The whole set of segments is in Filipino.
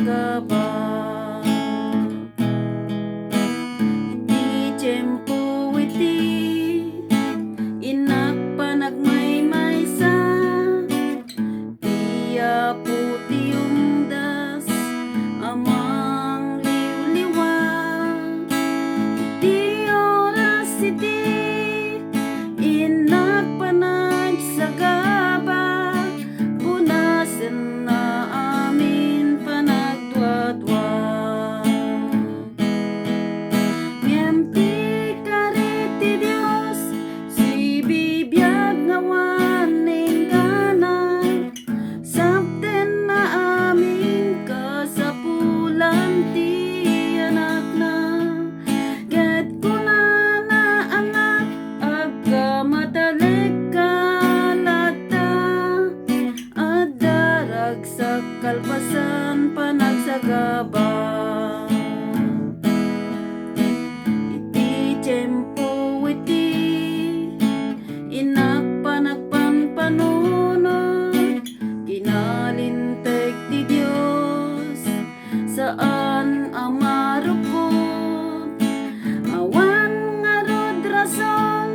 panagsagaba. Iti tiyempo iti inak panagmaymaysa, tiya puti umdas amang liwliwag. Iti oras iti inak panagsagaba, punasen na amin panagduadwa. Ngem ti kariti Dios, si bibiyag ngawan ningganan, sabten na amin kasapulan ti anak na. Ket kunana anak agka mataleg kalata, adda ragsak kalpasan panagsagaba. Iti tiyempo iti inak panagpanpanunot, kinalinteg ti Dios saan ang marupot. Awan nga rod rason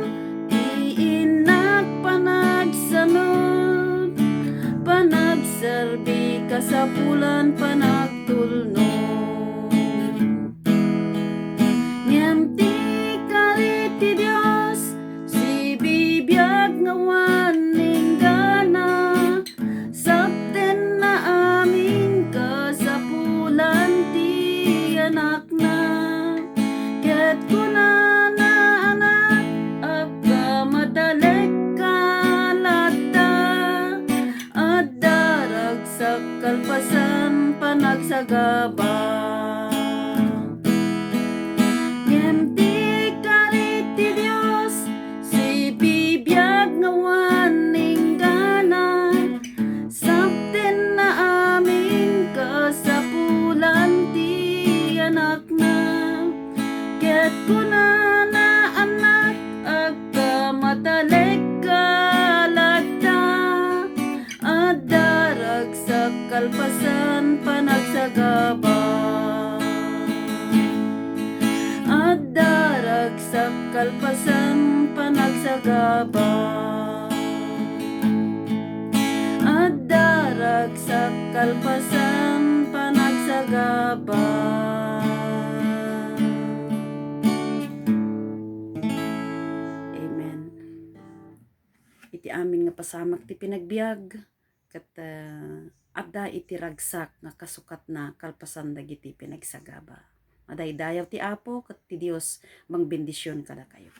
ti inak panagsanod, panagserbi kasapulan panagtulno. Ngem ti kariti Dios, si bibiyag ngawan ninggana, sabten na amin kasapulan ti anak na. Ket kunana anak agka mataleg kalata, adda ragsak kalpasan panagsagaba. Ngem ti kariti Dios, si bibiyag ngawan ninggana, sabten na amin kasapulan ti anak na. Ket kunana anak agka mataleg kalata, adda ragsak kalpasan panagsagaba. Adda ragsak kalpasan panagsagaba. Adda ragsak kalpasan panagsagaba. Amen. Iti amin nga pasamak ti pinagbiag, ket adda iti ragsak nga kasukat na kalpasan dagiti pinagsagaba. Madaydayaw ti Apo ket ti Dios mangbendisyon kada kayo.